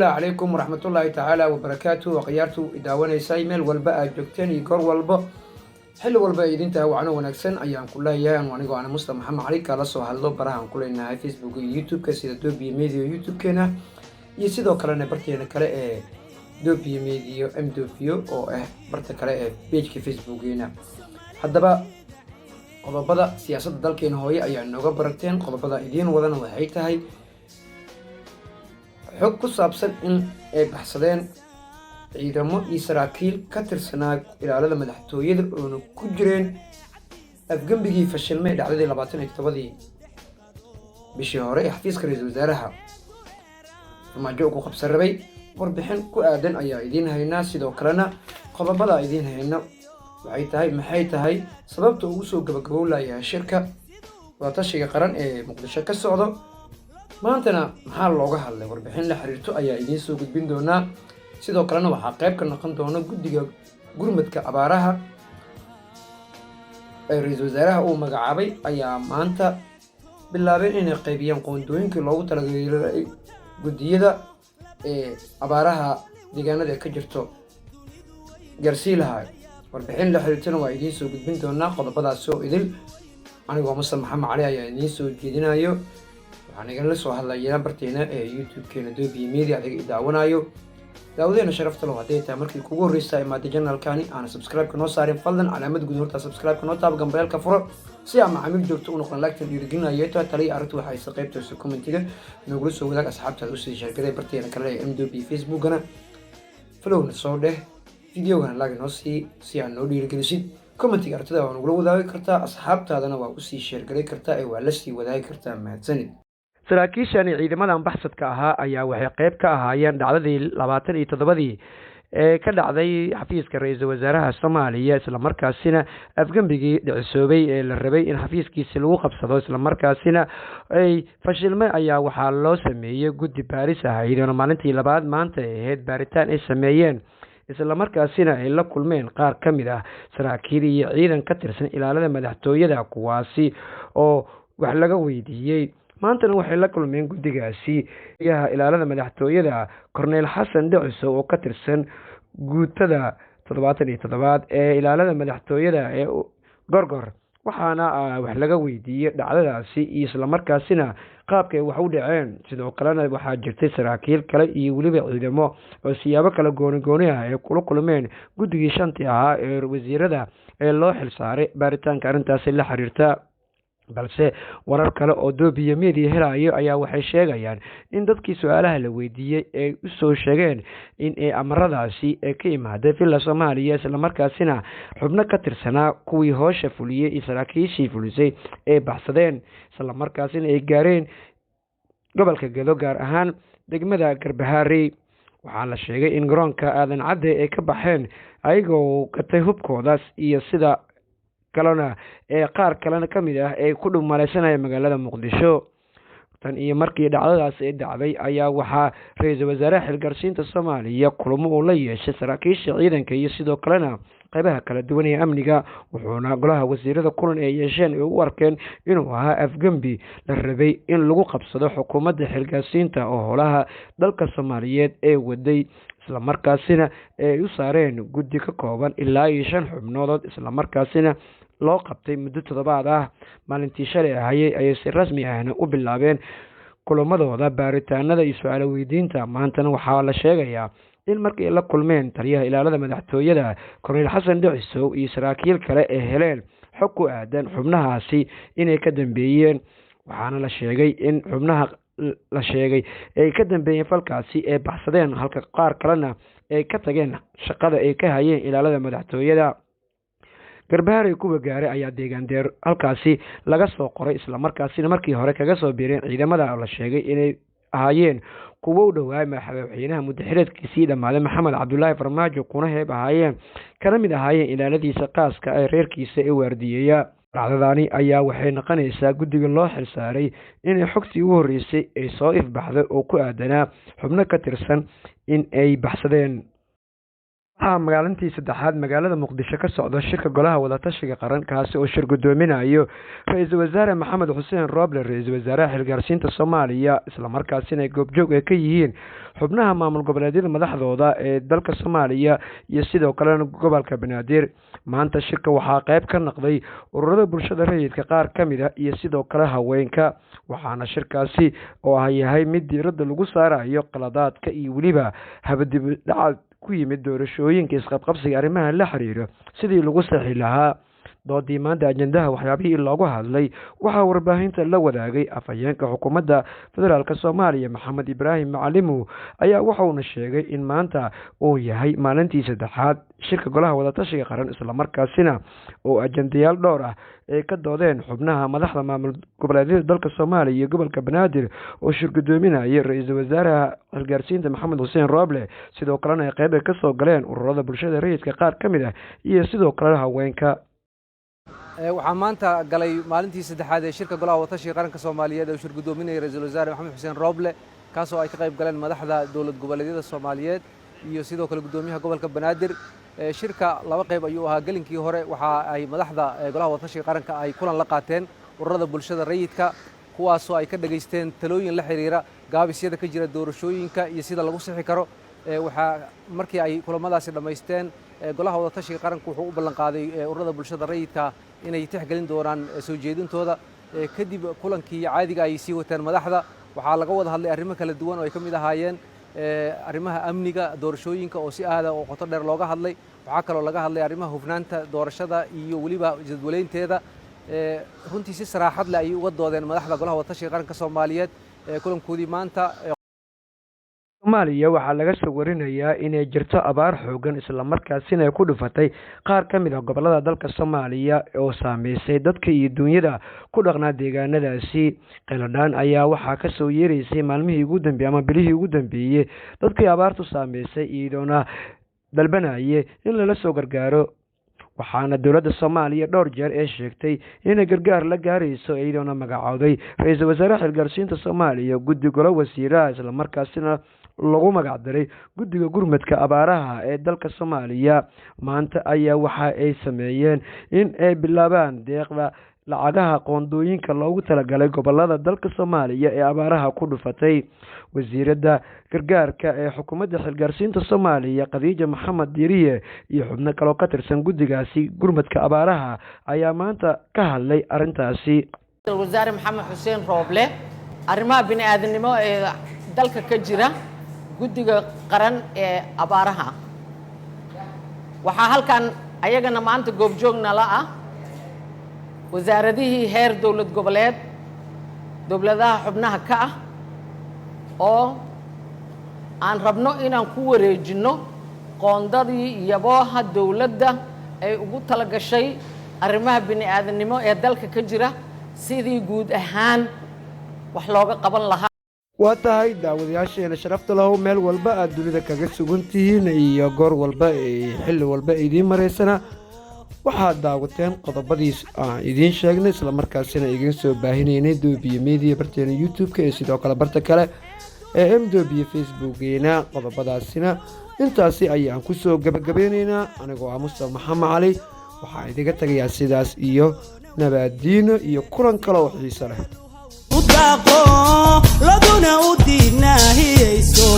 عليكم ورحمة الله تعالى وبركاته وقيارته إداواني سايميل والبقى جوكتاني كور والبا حلو والبا إيدينتا وعنو ونكسن أيام كلها يان وانيقو أنا مسلم محمد علي كالاسو هالو براهن كلنا فيسبوك يوتيوب كسيدا دوبي ميديو يوتيوب كينا يسيدو كلانا برتينا كلا دوبي ميديو ام دوبيو أو برتا كلا بيج كي فيسبوكينا حدبا qodobada siyaasadda dalkeena hooye ayaa nooga barateen qodobada idiin wadana waxay tahay xog ku saabsan in ay baxsadeen ciidamo iyo saraakiil ka tirsanaa ilaalada madaxtooyada oo ku jireen afgambigii fashilmay dhacdadii 27 bishii hore ee xafiiska ra'iisul wasaaraha farmaajo ku qabsan rabay warbixin ku aadan ayaa idiin haynaa sidoo kalena qodobada idiin hayna maxay tahay sababta ugu soo gabagabowlayaa shirka wadatashiga qaran ee muqdisho ka socdo maantana maxaa looga hadlay warbixin la xiriirto ayaa idiin soo gudbin doonaa sidoo kalena waxaa qayb ka noqon doona guddiga gurmadka abaaraha ee ra'iisul wasaaraha uu magacaabay ayaa maanta bilaabeen inay qaybiyaan qoondooyinkii loogu talagalay guddiyada ee abaaraha deegaanada ka jirto garsiilaha warbixin la xiriirtana waa idiin soo gudbin doonaa qodobadaas oo idil anigoo muslim maxamed cali ayaa idiin soo jeedinayo waxaan igala soo hadlayaa barteena ee youtube-keena Dobi Media adiga daawanayo daawadeena sharafta leh haday tahay markii kugu horreysay maada channel-kani aan subscribe noo saarin fadlan calaamad guud horta subscribe noo taab gambeelka furo si aan macaamiil joogto u noqon like dhiirigelinayo taliya arrintu waxay si qaybta commentiga noogu soo wadaag asxaabtaada u sii sheergaday barteena kale ee MDB Facebook-gana follow soo dheh فيديوهنا لاقي نصي سيان نودي الجلسين كومنتي أرتدا ونقول وذاك كرتا أصحاب تادنا وأسي شير قري كرتا أي ولستي وذاك كرتا ما تسند saraakiishani ciidamadan baxsadka ahaa ayaa waxay qayb ka ahaayeen dhacdadii 27 ee ka dhacday xafiiska ra'iisul wasaaraha Soomaaliya isla markaasina afgambigii dhicisoobay ee la rabay in xafiiskiisa lagu qabsado isla markaasina ay fashilmay ayaa waxaa loo sameeyay guddi baaris ah iyadoo maalintii labaad maanta ahayd baaritaan ay sameeyeen isla markaasina ay la kulmeen qaar ka mid ah saraakiil iyo ciidan ka tirsan ilaalada madaxtooyada kuwaasi oo wax laga weydiiyay maantana waxay la kulmeen guddigaasi ilaalada madaxtooyada Cornel Xasan Dhiciso oo ka tirsan guutada 77 ee ilaalada madaxtooyada ee Gorgor waxaana wax laga weydiiyay dhacdadaasi isla markaasina qaabkay wax u dhaceen sidoo kalena waxaa jirtay saraakiil kale iyo waliba ciidamo oo siyaabo kala gooni ah ay kula kulmeen guddigii shantii ahaa ee wasiirada ee loo xilsaaray baaritaanka arrintaasi la xiriirta balse warar kale oo Dobi Media helayo ayaa waxay sheegayaan in dadkii su'aalaha la weydiiyay ay u soo sheegeen in ay amaradaasi ka imaadeen filla Soomaaliya isla markaasina xubno ka tirsanaa kuwii hoosha fuliyay iyo saraakiishii fulisay ee baxsadeen isla markaasina ay gaareen gobolka Gedo gaar ahaan degmada Garbaharey waxaa la sheegay in garoonka aadan cadde ay ka baxeen ayagoo katay hubkoodaas iyo sida kalena ee qaar kalena kamid ah ay ku dhumalaysanay magaalada Muqdisho tan iyo markii dhacdadaas ay dhacday ayaa waxaa ra'iisul wasaaraha xilgaarsiinta Soomaaliya kulamo uu la yeeshay saraakiisha ciidanka iyo sidoo kalena qaybaha kala duwan ee amniga wuxuuna golaha wasiirada kulan ay yeesheen u arkeen inuu ahaa afgambi la rabay in lagu qabsado xukuumadda xilgaarsiinta oo holaha dalka Soomaaliyeed ee waday isla markaasina ay u saareen guddi ka kooban ilaa 5 xubnood isla markaasina loo qabtay muddo 7 ah maalintii shalay ahayay ay si rasmi ah u bilaabeen kulamadooda baaritaanada iyo su'aalo weydiinta maantana waxaa la sheegayaa in markii la kulmeen taliyaha ilaalada madaxtooyada Cornel Xasan Dhiciso iyo saraakiil kale ee heleen xog ku aadan xubnahaasi inay ka dambeeyeen waxaana la sheegay in xubnaha la sheegay ay ka dambeeyeen falkaasi ee baxsadeen halka qaar kalena ay ka tageen shaqada ay ka hayeen ilaalada madaxtooyada Garbaharey kuwa gaaray ayaa deegaan deer halkaasi laga soo qoray isla markaasina markii hore kaga soo biireen ciidamada la sheegay inay ahaayeen kuwa u dhawaay madaxweynaha muddaxireedkiisii dhamaaday Maxamed Cabdullaahi Farmaajo kuna heeb ahaayeen kana mid ahaayeen ilaaladiisa qaaska ee reerkiisa ee waardiyeeya dhacdadani ayaa waxay noqonaysaa guddiga loo xilsaaray inay xogtii ugu horreysay ay soo ifbaxday oo ku aadanaa xubno ka tirsan in ay baxsadeen magaalantii saddexaad magaalada muqdisho ka socda shirka golaha wadatashiga qaran kaasi oo shir gudoominayo ra-iisul wasaare maxamed xuseen rooble ra-iisul wasaaraha xilgaarsiinta soomaaliya islamarkaasina ay goobjoog ay ka yihiin xubnaha maamul goboleedyada madaxdooda ee dalka soomaaliya iyo sidoo kalena gobolka banaadir maanta shirka waxaa qayb ka noqday ururada bulshada rayidka qaar ka mid a iyo sidoo kale haweenka waxaana shirkaasi oo yahay mid diiradda lagu saarayo qaladaadka iyo weliba habadibdhaca ku yimid doorashooyinka isqabqabsiga arrimaha la xiriira sidii lagu saxi lahaa doodii maanta ajendaha waxyaabihii loogu hadlay waxaa warbaahinta la wadaagay afhayeenka xukuumadda federaalk soomaaliya maxamed ibraahim macalimow ayaa waxauna sheegay in maanta uu yahay maalintii saddexaad shirka golaha wadatashiga qaran islamarkaasina oo ajendayaal dhowr ah ay ka doodeen xubnaha madaxda maamul goboleedyada dalka soomaaliya iyo gobolka banaadir oo shir gudoominaya ra-iisul wasaaraha xilgaarsiinta maxamed xuseen rooble sidoo kalena ay qayb ay kasoo galeen ururada bulshada rayidka qaar ka mid ah iyo sidoo kale haweenka. waxaa maanta galay maalintii saddexaad ee shirka golaha wadatashiga qaranka soomaaliyeed oo shir gudoominaya ra-iisul wasaare maxamed xuseen rooble kaasoo ay ka qayb galeen madaxda dowlad goboleedyada soomaaliyeed iyo sidoo kale gudoomiyaha gobolka banaadir. shirka laba qayb ayuu ahaa. gelinkii hore waxa ay madaxda golaha wadatashiga qaranka ay kulan la qaateen ururada bulshada rayidka kuwaasoo ay ka dhageysteen talooyin la xiriira gaabisyada ka jira doorashooyinka iyo sida lagu sixi karo. waxaa markii ay kulamadaasi dhammaysteen golaha wadatashiga qaranku wuxuu u ballan qaaday ururada bulshada rayidka inay tixgelin doonaan soo jeedintooda. kadib kulankii caadiga ay sii wateen madaxda waxaa laga wada hadlay arrimo kala duwan oo ay ka mid ahaayeen arrimaha amniga doorashooyinka oo si aada oo qoto dheer looga hadlay. waxaa kaloo laga hadlay arrimaha hufnaanta doorashada iyo weliba jadwaleynteeda. runtii si saraaxad leh ayay uga doodeen madaxda golaha wadatashiga qaranka soomaaliyeed kulankoodii maanta. soomaaliya waxaa laga soo warinayaa inay jirto abaar xoogan islamarkaasina ay ku dhufatay qaar ka mid ah gobolada dalka soomaaliya oo saameysay dadka iyo duunyada ku dhaqnaa deegaanadaasi. qiladhaan ayaa waxaa kasoo yeeraysay maalmihii ugu dambeeyey ama bilihii ugu dambeeyey dadkii abaartu saameysay iyadoona dalbanaye in lala soo gargaaro. waxaana dowladda soomaaliya dhowr jeer ee sheegtay inay gargaar la gaarayso iyadoona magacooday ra-iisul wasaaraha xilgaarsiinta soomaaliya guddi golo wasiiraha islamarkaasina lagu magacdaray guddiga gurmadka abaaraha ee dalka soomaaliya. maanta ayaa waxa ay sameeyeen in ay bilaabaan deeqda lacagaha qoondooyinka loogu talagalay gobolada dalka soomaaliya ee abaaraha ku dhufatay. wasiiradda gargaarka ee xukuumadda xilgaarsiinta soomaaliya khadiija maxamed diiriye iyo xubno kaloo ka tirsan guddigaasi gurmadka abaaraha ayaa maanta ka hadlay arrintaasi. wasaare maxamed xuseen rooble arrimaha bini'aadanimo ee dalka ka jira guddiga qaran ee abaaraha waxaa halkan ayagana maanta goobjoogna la ah wasaaradihii heer dowlad goboleed dowladaha xubnaha ka ah oo aan rabno inaan ku wareejinno qoondadii iyabooha dowladda ay ugu talagashay arrimaha bini'aadanimo ee dalka ka jira sidii guud ahaan wax looga qaban lahaa. waa tahay daawadayaasheena sharafta lahow meel walba aad dunida kaga sugan tihiin iyo goor walba xilli walba idiin maraysana waxaad daawateen qodobadiis aan idiin sheegnay islamarkaasina idiin soo baahinaynay doobiye media barteena youtube-ka iyo sidoo kale barta kale ee mdoobiye facebookeena. qodobadaasina intaasi ayaan kusoo gabagabeynaynaa anigoo ah mustafa maxamed cali waxaa idiga tagayaa sidaas iyo nabaadiino iyo kulan kale oo xiiso leh. laguna u diidnaahiyeyso